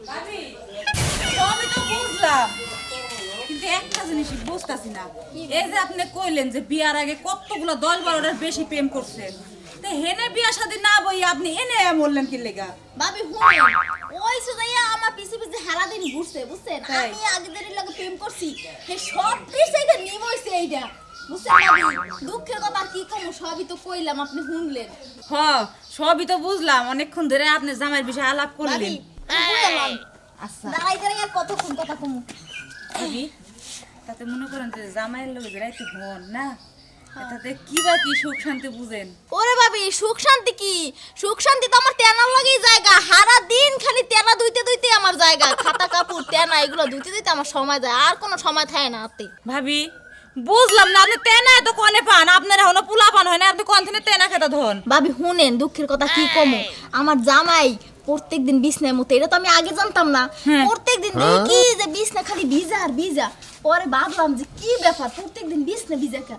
ভাবি সবই তো বুঝলাম, কিন্তু একটা জিনিস বুঝতাছি না। এই যে আপনি কইলেন যে বিয়ার আগে কতগুলো 10-12টার বেশি প্রেম করছেন, তো হেনে বিয়া শাদী না বই আপনি এনে বললেন কি লেগা? ভাবি হুনেন ওই সুজাইয়া আমার পিছে পিছে সারা দিন ঘুরছে বুঝছেন। আমি আগেদের লাগে প্রেম করছি, হে সব পিছেইটা নিম হইছে এইটা বুঝছেন ভাবি। দুঃখের কথা কি কম, সবই তো কইলাম আপনি শুনলেন। হ্যাঁ সবই তো বুঝলাম, অনেকক্ষণ ধরে আপনি জামাইয়ের বিষয়ে আলাপ করলেন। আচ্ছা দাঁড়াই দাঁড়াই আর কতক্ষণ কথা কম ভাবি, তাতে মনে করেন যে জামাইয়ের লোক রাইতে হন না, তাতে কি বা কি সুখ শান্তি বুঝেন? ওরে ভাবি সুখ শান্তি কি, সুখ শান্তি তো আমার তেনার লাগেই জায়গা। সারা দিন খালি তেনা ধুইতে ধুইতে আমার জায়গা, খাতা কাপড় তেনা এগুলো ধুইতে ধুইতে আমার সময় যায়, আর কোনো সময় থাকে না হাতে। ভাবি বুঝলাম না, আপনি তেনা এত কনে পান, আপনার এখনো পোলা পান হয় না, আপনি কোন থেকে তেনা খেতে ধন? ভাবি শুনেন দুঃখের কথা কি কমো, আমার জামাই প্রত্যেকদিন বিছনায় মতো, এটা তো আমি আগে জানতাম না। প্রত্যেকদিন দেখি যে বিছনা খালি ভিজা আর ভিজা, পরে ভাবলাম যে কি ব্যাপার প্রত্যেকদিন বিছনা ভিজা কে,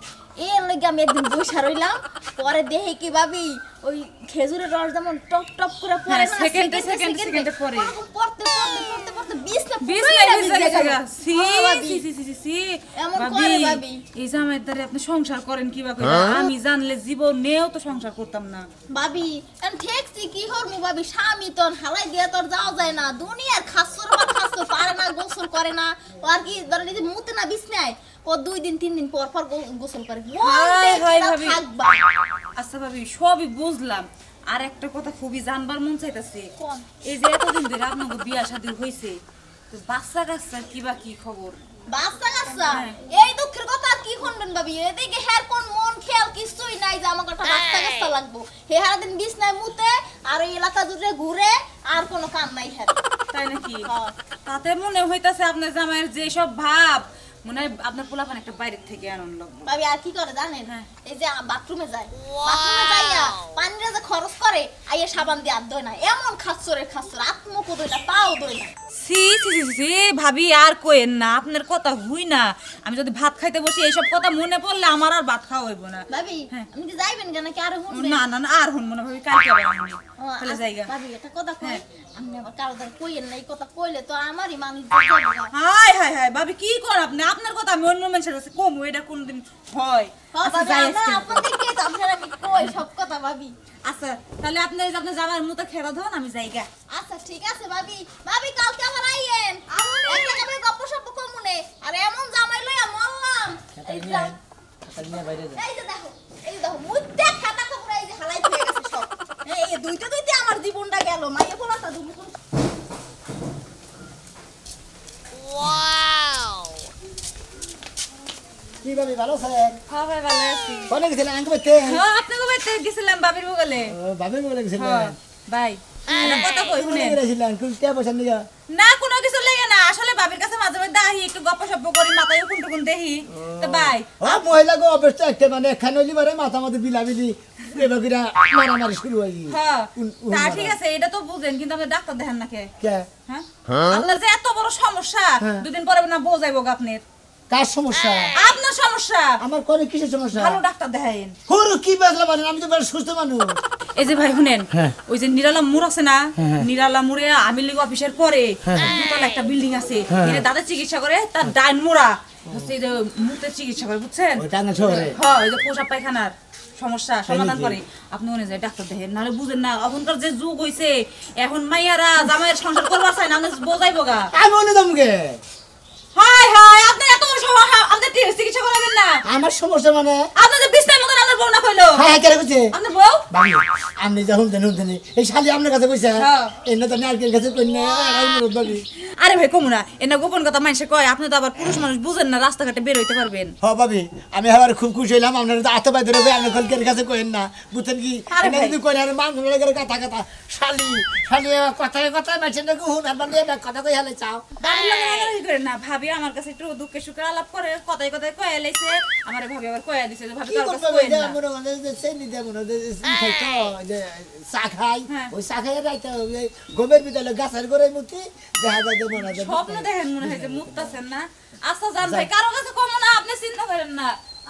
এর লাগে আমি একদিন বসে রইলাম। পরে দেখে কি ভাবি ওই খেজুরের রস যেমন টপ টপ করে পড়ে না, সেকেন্ডে পড়ে পড়তে পড়তে পড়তে পড়তে বিছনা ভিজা গেছে। সি ভাবি সি সি সি এমন করে ভাবি। এই জামাইয়ের দ্বারা আপনি সংসার করেন কিবা করে? আমি জানলে জীবনেও তো সংসার করতাম না ভাবি। এখন ঠেকছি কি হরমু ভাবি, স্বামী তো হালাই দিয়ে তোর যাওয়া যায় না, দুনিয়ার খাসর বা খাসর পারে না, গোসল করে না। ও আর কি ধরেন এই যে মুতে না বিছনায়, ও 2 দিন 3 দিন পর পর গোসল করে। হায় হায় ভাবি। থাকবা আচ্ছা ভাবি সবই বুঝলাম, আর একটা কথা খুবই জানবার মন চাইতেছে। কোন? এই যে এতদিন ধরে আপনাকে বিয়া শাদী হইছে, তো বাচ্চা কাচ্চার কিবা কি খবর? বাচ্চা কাচ্চা এই দুঃখের কথা আর কি শুনবেন ভাবি, এদিকে হের কোন মন খেয়াল কিছুই নাই যে আমার একটা বাচ্চা কাচ্চা লাগবো। হে সারা দিন বিছনায় মুতে আর এই এলাকা জুড়ে ঘুরে, আর কোনো কাম নাই হের। তাই নাকি? তাতে মনে হইতাছে আপনার জামাইয়ের যে সব ভাব, মনে হয় আপনার পোলাপান একটা বাইরের থেকে আনন্দ লাগবে। ভাবি আর কি করে জানেন, এই যে বাথরুমে যায়, বাথরুমে যাইয়া পানিটা যে খরচ করে, আইয়া সাবান দিয়ে হাত ধোয় না, এমন খাচ্ছরে খাচ্ছর আত্মকো ধোয় না, পাও ধোয় না। সি সি সি সি ভাবি আর কোয়েন না, আপনার কথা হুই না। আমি যদি ভাত খাইতে বসি এইসব কথা মনে পড়লে আমার আর ভাত খাওয়া হইব না। ভাবি আপনি কি যাইবেন কেন, কি আর শুনবেন? না না না আর শুনবো না ভাবি, কালকে আবার আমি তাহলে যাইগা। ভাবি এটা কথা কই, আপনি আবার কারো দ্বারা কইেন না, এই কথা কইলে তো আমারই মানুষ যাবে। হাই হাই হাই ভাবি কি কর আপনি? আপনার কথা আমি অন্য মানুষের কাছে কম, এটা কোনদিন হয়? আচ্ছা যাই আজকে। আপনাদেরকে তো আপনারা আমি কই সব কথা ভাবি। আচ্ছা তাহলে আপনি আপনার যাবার মতো খেলা ধন, আমি যাইগা। আচ্ছা ঠিক আছে ভাবি, ভাবি কালকে আবার আইয়েন, একটা জামাই গপ্প সপ্প কমুনে, আর এমন জামাই লইয়া মরলাম। এই যে দেখো, এই যে দেখো মুদ্দা খাতা কাপড় এই যে হালাই হয়ে গেছে সব। এই দুইটা দুইটা আমার জীবনটা গেল, মাইয়া পোলাটা দুবু। ওয়াও কি ভাবি ভালো আছেন? হ্যাঁ ভাই ভালো আছি। কোনে গেছিলেন আঙ্ক বাইতে? হ্যাঁ আপনাকে বাইতে গেছিলাম বাবির বগলে। ও বাবির বলে গেছিলেন? হ্যাঁ ভাই এটা কথা কই শুনেন। গেছিলেন কুলটা বসেন নিগা? না কোনো কিছু লাগে না, আসলে বাবির কাছে মাঝে মাঝে আহি একটু গপ্প সপ্প করি, মাথায় উকুন টুকুন দেখি। তো ভাই ও মহিলা গো অবস্থা একটা মানে খানলি বারে মাথা মধ্যে বিলাবিলি এবাগিরা মারামারি শুরু হই। হ্যাঁ তা ঠিক আছে, এটা তো বুঝেন, কিন্তু আপনি ডাক্তার দেখেন না কে? কে? হ্যাঁ আপনার যে এত বড় সমস্যা, দুদিন পরে না বোঝাইবো আপনার। কার সমস্যা? আপনার সমস্যা। আমার কোন কিসের সমস্যা? ভালো ডাক্তার দেখাইন। হুরু কি বাজলা বানেন, আমি তো বড় সুস্থ মানুষ। এই যে ভাই শুনেন, ওই যে নিরালা মোড় আছে না, নিরালা মোড়ে আমির লীগ অফিসের পরে দুতলা একটা বিল্ডিং আছে, এর দাদা চিকিৎসা করে, তার ডাইন মোড়া হচ্ছে এই যে মুতের চিকিৎসা করে, বুঝছেন? ওই টাঙ্গা শহরে? হ্যাঁ ওই যে পোশাক পায়খানার সমস্যা সমাধান করে। আপনি মনে যায় ডাক্তার দেখেন, নাহলে বুঝেন না এখনকার যে যুগ হইছে, এখন মাইয়ারা জামাইয়ের সংসার করবার চায় না, আপনি বোঝাইবো গা। আমি মনে দমগে হাই হাই আপনি এত বড় সমস্যা, আপনি চিকিৎসা করাবেন না? আমার সমস্যা মানে আপনি যে বিছনার মতন আপনার বউ না কইলো? হ্যাঁ কেন কইছে? আপনার বউ বাবু আপনি যখন দেন এই শালি আপনার কাছে কইছে? এনে তো নারকেল কাছে কই না বাবু। আরে ভাই কমু না, এনা গোপন কথা মানুষে কয়, আপনি তো আবার পুরুষ মানুষ বুঝেন না, রাস্তাঘাটে বের হইতে পারবেন। হ ভাবি আমি আবার খুব খুশি হইলাম, আপনার তো আতবাই ধরে আপনি কলকের কাছে কইেন না, বুঝছেন কি? এনে যদি কই আর মান ধরে করে কথা কথা শালি শালি কথায় কথায় মাছেন না হুন আর মানে কথা কই হালে চাও। বাড়ির লোক রাগারাগি করে না, ভাবি আমার কাছে একটু দুঃখে সুখে আলাপ করে, কথায় কথায় কয়ে লাইছে, আমারে ভাবি আবার কয়ে দিছে যে ভাবি তোর কাছে কইেন না। মনে মনে যে সেনি দেব না যে খাই তো যে চা খাই, ওই চা খাই রাইতে ওই গোমের ভিতরে গাছের গোড়ায় মুতি দেখা যায় যে মনে হয় স্বপ্ন দেখেন মনে হয় যে মুক্তাছেন না। আচ্ছা জান ভাই কারো কাছে কমো না, আপনি চিন্তা করেন না,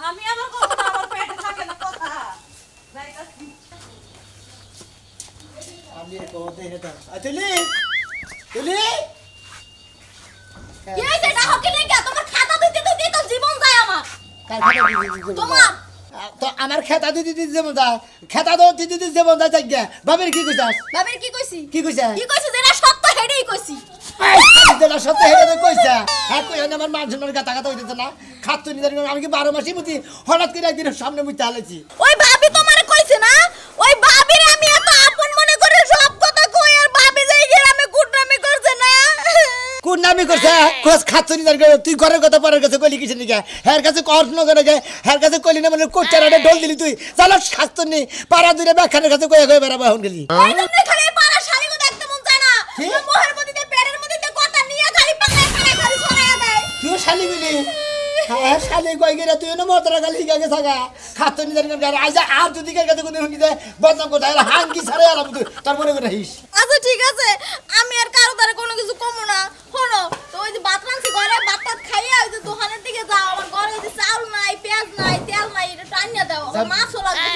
আমি আবার কমো না, আমার পেটে থাকে না কথা। যাইতাছি আমি কোতে এটা আতলি তুলি কি হইছে এটা হকি নাই কা তোমার খাতা দিতে দিতে তো জীবন যায় আমার কার খাতা দিতে তোমার তো আমার খেতা দিতে দিতে যেমন দা খেতা দাও দিতে দিতে যেমন দা জায়গা বাবের কি কইছাস বাবের কি কইছি কি কইছা কি কইছি যেটা সত্য হেডেই কইছি যেটা সত্যি হেরে কইছা হ্যাঁ কই আমার মান সম্মানের কথা কথা হইতেছে না খাচ্ছ নিদার আমি কি 12 মাসই মুতি হঠাৎ করে একদিন সামনে মুতি হালাইছি ওই ভাবি তোমারে কইছে না ওই ভাবির আমি এত আপন মনে করে সব কথা কই আর ভাবি যাই গিয়ে আমি কুটনামি করছে না কোন নামি করছে কোস খাচ্ছ নিদার তুই ঘরের কথা পরের কাছে কইলি কিসের নিকা হের কাছে কর্ণ করে গে হের কাছে কইলি না মানে কোচারাটা ঢোল দিলি তুই চালা খাচ্ছ নি পাড়া দূরে ব্যাখানের কাছে কইয়া কই বেড়াবা হন গেলি ওই জন্য খালি পাড়া শাড়িও দেখতে মন চায় না মোহের মধ্যে পেটের মধ্যে কথা নিয়ে খালি পাকায় পাকায় খালি ছড়ায়া দেয় তুই শালি গেলি হ্যাঁ শালি কই গেলে তুই না মতরা গালি গাগে থাকা খাচ্ছ নিদার গারে আজ আর যদি কার কাছে কোন হইতে বদনাম করতে আর হাঙ্কি ছাড়ে আলাম তুই তার মনে করে হিস আচ্ছা ঠিক আছে আমি আর কারো দ্বারা কোনো কিছু কমু না শোনো তো ওই যে ভাত রাঁধছি ঘরে ভাত খাইয়া ওই যে দোকানের দিকে যাও আমার ঘরে ওই যে চাউল নাই পেঁয়াজ নাই তেল নাই এটা টানিয়ে দাও আমার মাছও লাগবে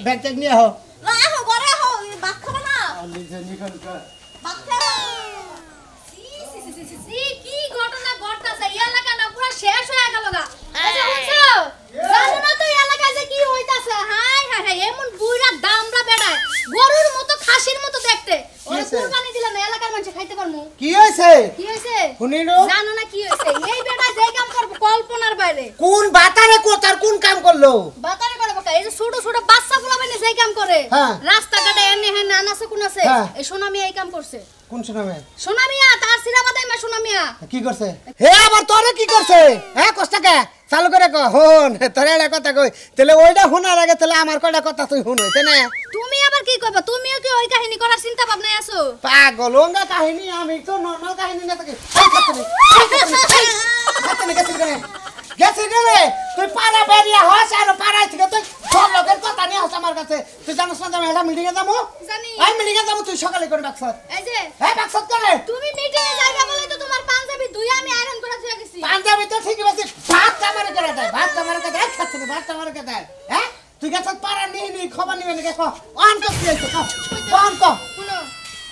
ব্যাগ ট্যাগ নিয়ে আহ না আহো ঘরে আহো ভাত খাবো না ভাত খাবো কি ঘটনা ঘটতাছে এই এলাকা না পুরো শেষ হয়ে গেল গা আচ্ছা বুঝছো জানো না তো এই এলাকায় যে কি হইতাছে হাই হাই হাই এমন বুইরা দামরা বেড়ায় গরুর মতো খাসির মতো দেখতে ওরে কুরবানি দিলে না এলাকার মানুষ খাইতে পারমু কি হইছে কি হইছে শুনিলো জানো না কি হইছে এই বেটা যে কাম করব কল্পনার বাইরে কোন বাতারে কোতার কোন কাম করলো বাতারে করে বকা এই যে ছোট ছোট বাচ্চা পোলা বাইনে যে কাম করে হ্যাঁ। রাস্তাঘাটে এনে হ্যাঁ নানাছে কোন আছে হ্যাঁ। এই সোনামিয়া এই কাম করছে কোন শোনাবে সোনামিয়া তার সিরাবাদাই মা সোনামিয়া কি করছে হে আবার তোরে কি করছে হ্যাঁ কষ্টকে চালু করে ক হন তোরে একটা কথা কই তাহলে ওইটা শোনার আগে তাহলে আমার কয়টা কথা তুই শুন হইতে না তুমি আবার কি কইবা তুমিও কি ওই কাহিনী করার চিন্তা ভাবনায় আছো পাগল ওঙ্গা কাহিনী আমি তো নরমাল কাহিনী না থাকি গেছে গেলে তুই পাড়া বেরিয়া হস আর পাড়ায় থেকে তুই সব লোকের কথা নিয়ে হস আমার কাছে তুই জানিস না আমি একটা মিটিংয়ে যাবো জানি আমি মিটিংয়ে যাবো তুই সকালে করে ডাকছ এই যে হ্যাঁ ডাকছ করে তুমি মিটিং এ যাইবা বলে তো তোমার পাঞ্জাবি দুই আমি আয়রন করে থুয়া গেছি পাঞ্জাবি তো ঠিকই বলছিস ভাত আমারে করে দেয় ভাত আমারে করে দেয় খাচ্ছে না ভাত আমারে করে দেয় হ্যাঁ তুই গেছ পাড়া নিয়ে নি খবর নিবে নাকি অন তো কি হইছে অন তো শুনো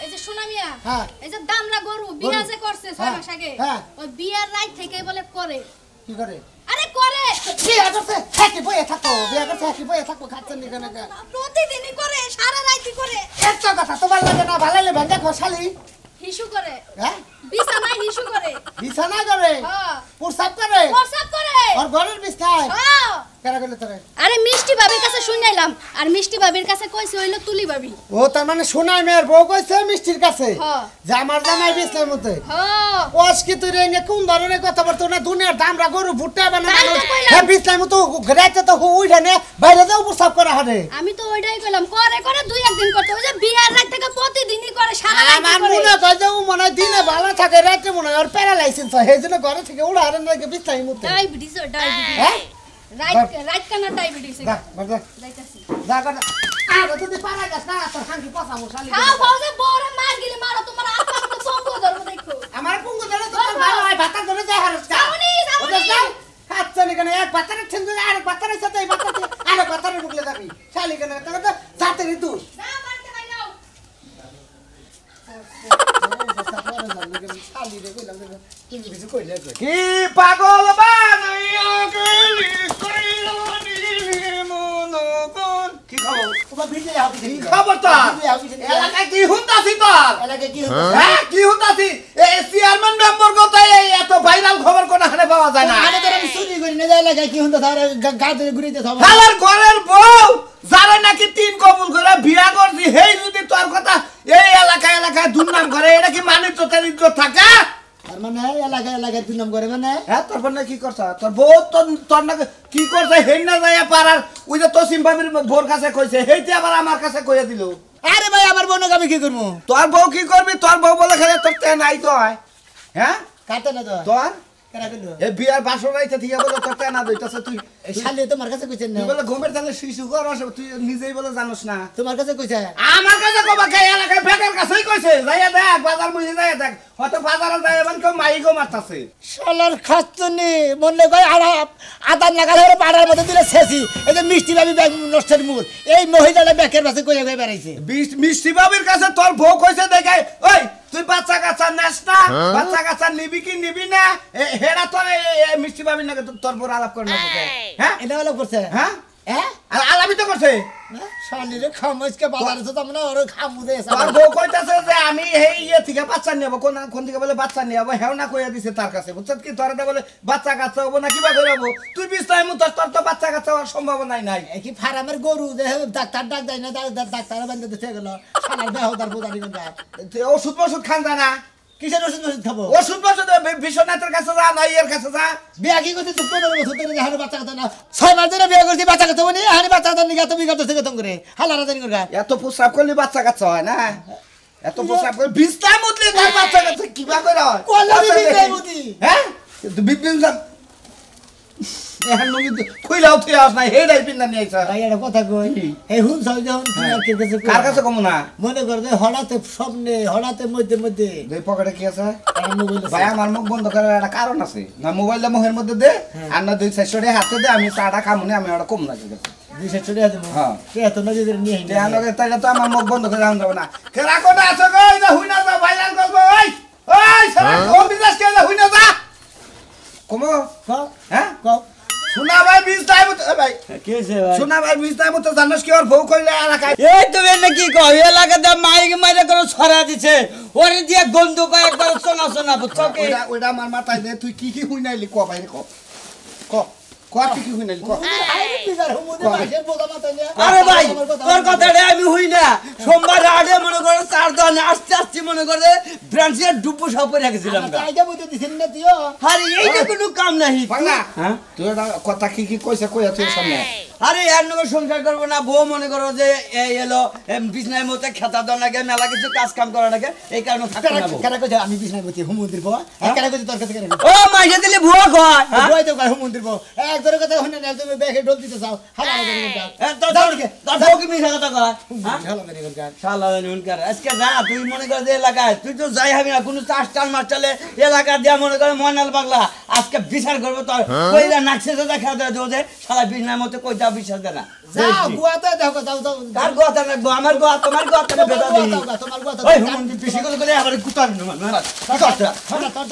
এই যে সোনামিয়া হ্যাঁ। এই যে দামরা গরু বিয়া যে করছে 6 মাস আগে হ্যাঁ। ওই বিয়ার রাত থেকে বলে করে কি করে আরে করে বিয়া করছে থাকি বইয়ে থাকো বিয়া করছে থাকি বইয়ে থাকো খাচ্ছে নি কেন প্রতিদিনই করে সারা রাতই করে একটা কথা তোমার লাগে না ভালো লাগে ভেঙ্গা খসালি হিসু করে হ্যাঁ বিছানায় হিসু করে বিছানা করে হ্যাঁ প্রসাব করে প্রসাব করে আর ঘরের বিছানায় হ্যাঁ কেন গেলে তোরে আরে মিষ্টি ভাবির কাছে শুনাইলাম আর মিষ্টি ভাবির কাছে কইছে হইলো তুলি ভাবি ও তার মানে সোনাই মেয়ের বউ কইছে মিষ্টির কাছে হ্যাঁ। যে আমার জামাই বিছনার মধ্যে হ্যাঁ ওস কি তুই রে কোন ধরনের কথা বলতো না দুনিয়ার দামরা গরু ভুট্টা বানানো তাই তো কইলাম। হ্যাঁ বিছনার মতো ঘরেতে তো উইঠা নে বাইরে যাও প্রসাব করা হবে আমি তো ওইটাই কইলাম করে করে দুই একদিন করতে ওই যে বিয়ার রাত থেকে প্রতিদিনই করে সারা রাত আমার করে মনে হয় যে ও মনে হয় দিনে ভালো থাকে রাতে মনে হয় ওর প্যারালাইসিস হয় এই জন্য ঘরে থেকে উড়া হারেন লাগে বিছনার মধ্যে ডায়াবেটিস ডায়াবেটিস হ্যাঁ রাত কানা ডায়াবেটিস যা বাজা যাইতাছি যা কর আর তুই পারা যাস না তোর হাঙ্কি পচা মশালি খাও বাজে বড় মার গিলে মারো তোমার আত্মা তো সঙ্গ ধরো দেখো আমার পুঙ্গু ধরে তো ভালো হয় ভাতা ধরে যায় হারস কা যাওনি, যাওনি। ওটা যাও খাচ্ছে নি কেন এক বাতারের ছেন্দে আর বাতারের সাথে এই বাতারে আর বাতারের বুকলে যাবি শালি কেন তোকে তো সাথে রে তুই না মারতে পাই নাও শালি রে কইলাম তুমি কিছু কইলে কই কি পাগল বানাইয়া গেলি কইলানি মনগন কি খবর তোমার ভিডিও হবে কি খবর তো এলাকায় কি হুনতাছি তোর এলাকে কি হ্যাঁ কি হুনতাছি এই চেয়ারম্যান মেম্বার কথা এই এত ভাইরাল খবর কোন হানে পাওয়া যায় না আরে তোর আমি চুরি করি না এলাকায় কি হন্তা তার গা ধরে ঘুরিতে সব হালার ঘরের বউ যারা নাকি তিন কবুল করে বিয়া করছি হেই যদি তোর কথা এই এলাকায় দুর্নাম করে এটা কি মানে তো তার ইজ্জত থাকে আর মানে এলাকায় দুই নম্বর করে মানে হ্যাঁ তারপর না কি করছ তোর বউ তোর না কি করছে হেই না যায় পারার ওই যে তসিম ভাবির বোর কাছে কইছে হেইতে আবার আমার কাছে কইয়া দিল আরে ভাই আমার বোনকে আমি কি করবো তোর বউ কি করবি তোর বউ বলে খেলে তোর তে নাই তো হয় হ্যাঁ কাটে না তো তোর কেরা করলো এই বিয়ার বাসর রাইতে থেকে বলে তোর তে না দইতাছে তুই এই শালি তোমার কাছে কইছেন না তুই বলে ঘুমের তালে শিশু কর তুই নিজেই বলে জানোস না তোমার কাছে কইছে আমার কাছে কবা কে এলাকায় বেকার কাছেই কইছে যাইয়া দেখ বাজার মুই যাইয়া দেখ হয়তো বাজারে যাই এমন কেউ মাইকও মারতাছে শালার খাচ্ছনি মনে কয় আদান লাগাল হয়ে পাড়ার মধ্যে দিলে শেষি এই যে মিষ্টি ভাবি ব্যাগ নষ্টের মূল এই মহিলাটা ব্যাগের কাছে কইয়া কয়ে বেড়াইছে মিষ্টি বাবির কাছে তোর বউ কইছে দেখে ওই তুই বাচ্চা কাচ্চা নেস না বাচ্চা কাচ্চা নিবি কি নিবি না হেডা তোর মিষ্টি পাবি না তোর বড় আলাপ করে না হ্যাঁ এটা হলো করছে হ্যাঁ হ্যাঁ আলাপই তো করছে শালিরে খামুজকে বাজারে তো আমরা ওর খামুজে তোর বউ কইতাছে যে আমি এই ইয়ে থেকে বাচ্চা নেব কোন থেকে বলে বাচ্চা নেব হেও না কইয়া দিছে তার কাছে বুঝছত কি তোর বলে বাচ্চা কাচ্চা হবো না কিবা করে হবো তুই বিস্তায় মু তোর তো বাচ্চা কাচ্চা হওয়ার সম্ভাবনাই নাই কি ফার্মের গরু যে ডাক্তার ডাক দেয় না ডাক্তার বান্ধে দিতে গেল শালার দেহ তার বোঝানি কোনটা ওষুধ খান জানা কিসের ওষুধ খাবো ওষুধ বিশ্বনাথের কাছে যা না ইয়ের কাছে যা বিয়া কি করছিস তুই 15 বছর ধরে হারে বাচ্চা কথা না 6 মাস ধরে বিয়া করছিস বাচ্চা কথা বলি হারে বাচ্চা কথা নিগা তুমি করতে থেকে করে হালারা জানি করে এত প্রস্রাব করলে বাচ্চা কাচ্চা হয় না এত প্রস্রাব করে বিস্তার মতলে তার বাচ্চা কাচ্চা কিবা করে হয় কোলা বিবিতে মুতি হ্যাঁ তুই বিপিন সাহেব এখন নগি কইলাও তুই আস না হেডাই পিন না নিয়েছ ভাই এটা কথা কই এই হুন সব যখন তুমি আর কি কাছে কার কাছে কম না মনে কর যে হঠাৎ স্বপ্নে হঠাৎ মধ্যে দুই পকেটে কি আছে আমার মোবাইল ভাই আমার মুখ বন্ধ করার একটা কারণ আছে না মোবাইলটা মুখের মধ্যে দে আর না 2-4 টাকা হাতে দে আমি চাটা খামুনি আমি ওটা কম লাগে দিশে চলে আসে হ্যাঁ কে এত নজর নিয়ে তে আনগে তাইলে তো আমার মুখ বন্ধ করে আনব না কে রাখো না আছে গো এটা হুইনা যা ভাইরাল করব ওই ওই সারা ও বিদেশ কে না হুইনা যা কমো হ্যাঁ শোনা ভাই 20 টাইম ভাই কি হইছে ভাই শোনা ভাই 20 টাইম তো জানোস কি ওর বউ কইলে এলাকায় এই তুমি নাকি কই এলাকাতে মাইক মাইরে করে ছড়া দিছে ওরে দিয়ে গন্ধ কয় একবার শোনা বুঝছো কি ওইটা আমার মাথায় দে তুই কি হুইনাইলি ক ভাই ক তুই কি হুইনাইলি ক আরে বিজার হুমুদে মাসের বোঝা মাথায় নিয়ে আরে ভাই তোর কথাটা আমি হই না সোমবার আড়ে মনে করে 4 দিন আস্তে মনে করে ব্রাঞ্চের ডুবু সব পড়ে গেছিলাম আইডা বুঝে দিছেন না তুইও আরে এইটা কোনো কাম নাই বাংলা হ্যাঁ তুই এটা কথা কি কইছে কইয়া তুই সামনে আরে এর নগর সংসার করবো না বউ মনে করো যে এই এলো বিছনার মধ্যে খেতা দাও লাগে মেলা কিছু কাজ কাম করা লাগে এই কারণে থাকতে না বউ। কেন কইছ আমি বিষ্ণাপতি হুমুদির বউ কেন কইছ তোর কাছে কেন ও মাইছে দিলে ভুয়া কয় বই তো কই হুমুদির বউ এক ধরে কথা শুনে না তুমি ব্যাগে ঢোল দিতে চাও হালারা জানি কোনটা তোর বউ কি মিছা কথা কয় হালারা জানি কোনটা শালা নুনকার আজকে যা তুই মনে কর যে এলাকায় তুই তো যাই হবি না কোনো চাষ টাল মাছ চালে এলাকা দিয়া মনে করে ময়নাল পাগলা আজকে বিচার করবো তোর কইরা নাকছে তো দেখা দেয় যে শালা বিছনার মধ্যে কইতা বিশ্বাস দেয় না যাও গুয়াতে দেখো যাও কার গোয়াটা রাখবো আমার গোয়া তোমার গোয়াটা বেটা দিই তোমার কথা ওই হুমন্দি বেশি করে আবার কুতার মারা কি করছ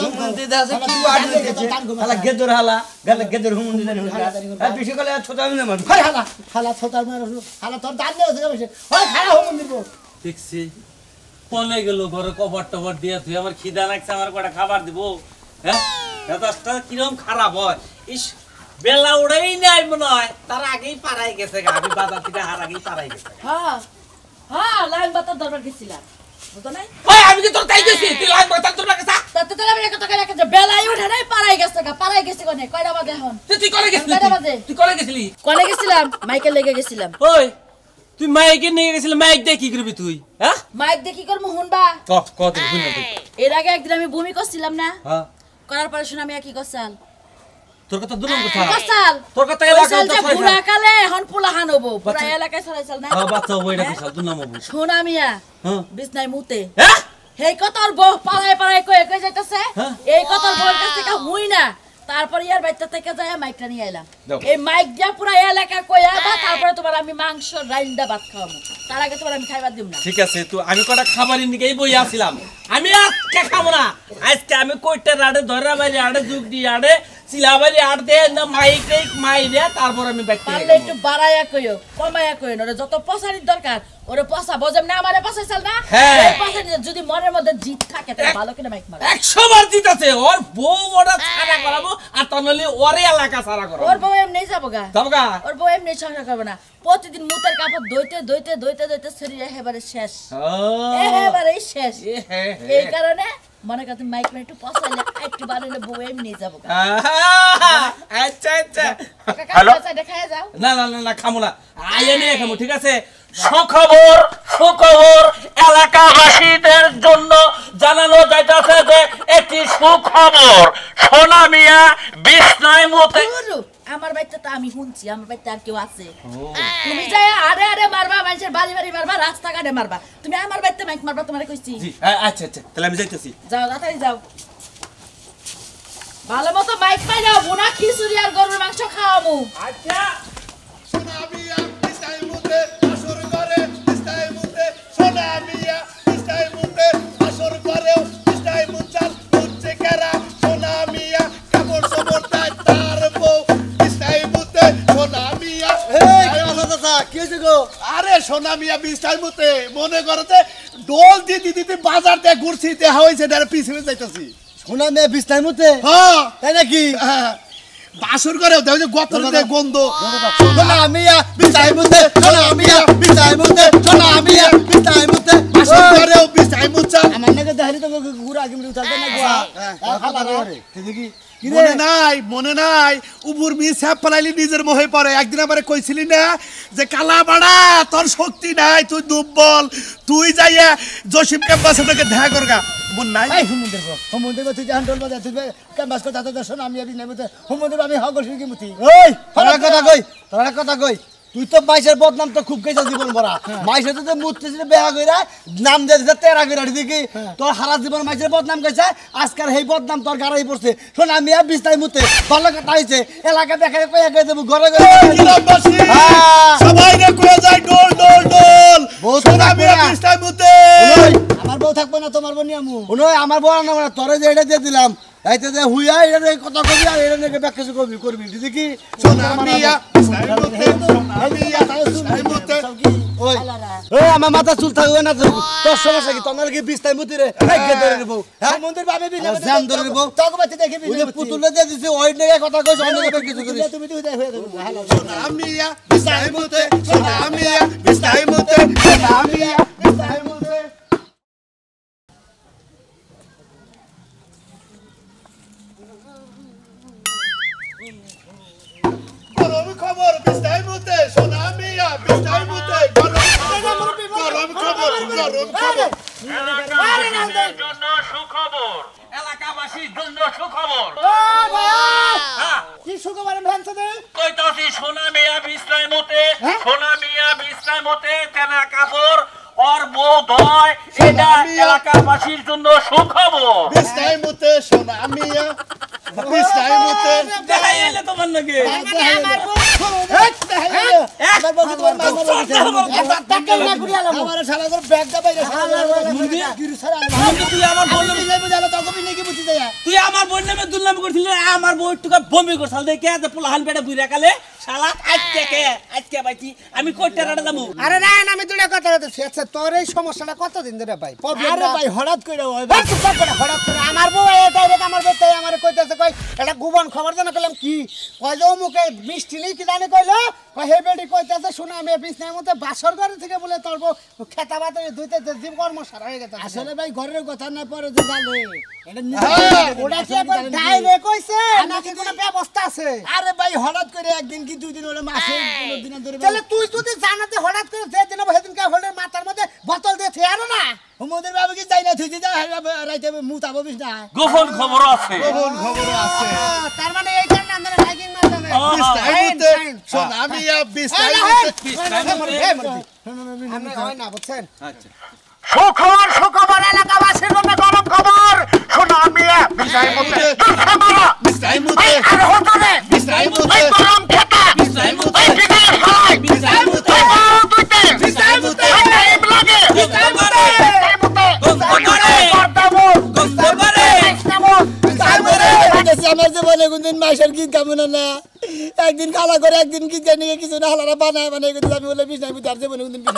হুমন্দি দাসে কি ওয়ার্ড দিতেছে হালা গেদর হালা গেদর হুমন্দি জানি আর বেশি করে ছোট আমি না মান হাই হালা ছোটার মার হালা তোর দাঁত নেই বসে ওই খাড়া হুমুদির বউ দেখছি পনে গেল ঘরে কভার টভার দিয়ে তুই আমার খিদা লাগছে আমার কটা খাবার দিব হ্যাঁ এতটা কিরম খারাপ হয় ইস বেলা উড়াই নাই মনে হয় তার আগেই পারাই গেছে আমি বাজার থেকে হার আগেই পারাই গেছে হ্যাঁ লাইন বাতার দরবার গেছিলাম বুঝতো নাই ওই আমি কি তোর তাই গেছি তুই লাইন বাতার তোর কাছে তাতে তো আমি একটা কথা রাখা বেলাই উঠে নাই পারাই গেছে কোনে কয়টা বাজে এখন তুই কলে গেছিলি কয়টা বাজে তুই কলে গেছিলি কোনে গেছিলাম মাইকেল লেগে গেছিলাম ওই তুই মাইকে নিয়ে গেছিলি মাইক দিয়ে কি করবি তুই হ্যাঁ মাইক দেখি করব হুনবা কত শুনে তুই এর আগে একদিন আমি বমি করছিলাম না হ্যাঁ করার পরে শুনে আমি কি করছাল তোর কথা দুরম কথা করছাল তোর কথা এলাকায় তো পুরা কালে এখন পোলা হান হবো পুরা এলাকায় ছড়াইছাল না হ্যাঁ বাচ্চা বইটা বিশাল দুর নাম হবো শোনা মিয়া হ্যাঁ বিছনায় মুতে হ্যাঁ হেই কতর বউ পাড়ায় কয়ে যাইতাছে হ্যাঁ? এই কতর বউর কাছ থেকে হুই না তারপর ইয়ার বাইতে থেকে যায় মাইকটা নিয়ে আইলাম দাও। এই মাইক দিয়া পুরা এলাকা কইয়া বা তারপরে তোমার আমি মাংস রাইন্দা ভাত খাওয়াবো তার আগে তোমার আমি খাইবার দিব না ঠিক আছে তো আমি কটা খাবারের দিকেই বই আসছিলাম আমি আজকে খাবো না আজকে আমি কইটা রাড়ে ধরা বাইরে আড়ে যুগ দিয়ে আড়ে সিলাবারি আড় দে না মাইরে তারপর আমি ব্যাক করে পারলে একটু বাড়াইয়া কইও কমাইয়া কইও না ওরে যত পছানির দরকার ওরে পছা বজম না আমারে পছাইছাল না হ্যাঁ। এই পছানি যদি মনের মধ্যে জিত থাকে তাহলে ভালো করে মাইক মারো 100 বার জিতাছে ওর বউ ওরা ছাড়া করাবো আর তাহলে ওরে এলাকা ছাড়া করাবো ওর বউ এমনি যাবো গা যাবো গা ওর বউ এমনি সংসার করবে না প্রতিদিন মুতের কাপড় দইতে শরীর একেবারে শেষ একেবারে শেষ এই কারণে মনে কর তুমি মাইক একটু পছাইলে একটু বানাইলে বউ এমনি যাবো গা আচ্ছা আচ্ছা হ্যালো দেখায় যাও না খামো না আইয়া নিয়ে খামো ঠিক আছে সুখবর এলাকাবাসীদের জন্য জানানো যাইতেছে যে একটি সুখবর সোনা মিয়া বিছনায় মতে আমার বাড়িতে তো আমি শুনছি আমার বাড়িতে আর কেউ আছে তুমি যাই আরে মারবা মানুষের বাড়ি মারবা রাস্তাঘাটে মারবা তুমি আমার বাড়িতে মাইক মারবা তোমারে কইছি জি আচ্ছা তাহলে আমি যাইতেছি যাও তাড়াতাড়ি যাও ভালো মতো মাইক পাই যাও বোনা খিচুড়ি আর গরুর মাংস খাওয়াবো আচ্ছা সোনা মিয়া আসর করে গো আরে সোনা মিয়া বিস্তার মতে মনে করো যে ডোল দিতে দিতে বাজার দিয়ে ঘুরছি দেখা হয়েছে তার পিছনে যাইতেছি সোনা মেয়ে বিস্তার মতে হ্যাঁ তাই নাকি বাসুর করে দেখো যে গতর দিয়ে গন্ধ সোনা মিয়া বিস্তার মতে সোনা মিয়া বিস্তার মতে সোনা মিয়া বিস্তার মতে বাসুর করেও বিস্তার মুচ্ছা আমার নাকি দেখালি তো ঘুরা আগে মিলে উঠাতে না গোয়া খালা রে দেখি মনে নাই উবুর মি স্যাপ পালাইলি নিজের মোহে পড়ে একদিন আমারে কইছিলি না যে কালা বাড়া তোর শক্তি নাই তুই দুর্বল তুই যাইয়া জসিম ক্যাম্পাসে থেকে দেখা করগা মন নাই এই হুমুন্দের তুই জান ডল বাজা তুই ক্যাম্পাস কথা তো সোনা মিয়া বিস্তার মতে হুমুন্দের আমি হগল কি মুতি ওই তোরা কথা কই তুই তো মাইসের বদনাম তো খুব গেছে জীবন ভরা মাইসের তো মুততেছিল বেহা কইরা নাম দিয়ে দিছে তেরা কইরা দেখি তোর সারা জীবন মাইসের বদনাম কইছে আজকাল এই বদনাম তোর গাড়াই পড়ছে শোন আমি আর বিস্তাই মুতে ভালো কথা হইছে এলাকা দেখে কইয়া কই দেব ঘরে ঘরে গ্রামবাসী সবাই রে কইয়া যায় ডোল ডোল ডোল সোনা মিয়া বিস্তার মুতে আমার বউ থাকবে না তোমার বউ নিয়ামু ওই আমার বড় না তোরে যে এটা দিয়ে দিলাম এইতে যে হুইয়া এটা কথা কবি আর এটা নাকি ব্যাখ্যা কবি করবি দেখি সোনা মিয়া বিস্তার মুতে সোনা মিয়া বিস্তার মুতে ওই ওই আমার মাথা চুল থাকবে না তোর সমস্যা কি তোমার কি বিস্তার মুতি রে এই গে ধরে নেবো হ্যাঁ মন্দির ভাবে বিনা জান ধরে নেবো তক বাতি দেখি ওই যে পুতুলে দিয়ে দিছে ওই নাকি কথা কইছ অন্য কিছু করিস তুমি তুই হয়ে যাবে ভালো সোনা মিয়া বিস্তার মুতে সোনা মিয়া বিস্তার মুতে সোনা মিয়া বিস্তার মুতে গরম খবর বিস্তার মুতে সোনা মিয়া বিস্তার মুতে গরম খবর এলাকাবাসীর জন্য সুখবর এলাকাবাসীর জন্য সুখবর কি সুখবর ভ্যানছে দে কইতাছি সোনা মিয়া বিস্তার মতে সোনা মিয়া বিস্তার মতে তেনা কাপড় আর বউ ধয় এটা এলাকাবাসীর জন্য সুখবর বিস্তার মুতে সোনা মিয়া বিস্তার মুতে দেখাই এলে তোমার নাকি আমার বউ আমার বউ তোমার আমার শালা করে ব্যাগ দা বাইরে গিরু সারা তুই আমার বল তুই আমার বোন নামে দুর্নাম করছিলি আমার বউ একটু বমি করছাল দেখে যে পোলাহান পেটে বুইরা কালে শালা আজকে বাইছি আমি কইতে রাড়া দামু আরে না আমি দুটা কথা বলতেছি আচ্ছা তোর এই সমস্যাটা কতদিন ধরে ভাই আরে ভাই হঠাৎ করে হঠাৎ করে আমার বউ ডাইরেক্ট আমার বউ তাই আমার কইতেছে কই এটা গোপন খবর জানা কইলাম কি কই যে মুখে মিষ্টি নেই কি জানি কইলো কই হে বেডি কইতেছে শুনে আমি বিছনার মধ্যে বাসর ঘরে থেকে বলে তোর বউ খেতা বাতারে ধুইতে জীব কর্ম সারা হয়ে গেছে আসলে ভাই ঘরের কথা না পরে যে জানে এটা ওটা কি একবার ডাইরেক্ট কইছে নাকি কোনো ব্যবস্থা আছে আরে ভাই হঠাৎ করে একদিন কি দুই দিন হলে মাসে 15 দিন ধরে তাহলে তুই যদি জানাতে হঠাৎ করে যে দিন সেদিন কা হলে মাথার মধ্যে বোতল দিয়ে থেয়ারো না হুমুদের বাবু কি যাই না তুই যা রাইতে মুতাবো বিষ না গোপন খবর আছে তার মানে এই কারণে আমরা লাইকিং মারতে হবে বিস্তার মুতে সোনা মিয়া বিস্তার মুতে আমরা হয় না বুঝছেন আচ্ছা সুখবর এলাকাবাসীর জন্য গরম খবর শোনা মিয়া বিস্তার মুতে বিস্তার মুতে আর হতরে বিস্তার মুতে গরম খেতা বিস্তার মুতে বিদার হয় বিস্তার মুতে দুইতে বিস্তার মুতে টাইম লাগে বিস্তার মুতে আমার জীবনে কোনদিন মাসের গীত গাবো না একদিন খালা করে একদিন গীত গান কিছু না হালারা বানায় বানায় আমি বলে বিষ নাই তার জীবনে কোনদিন বিষ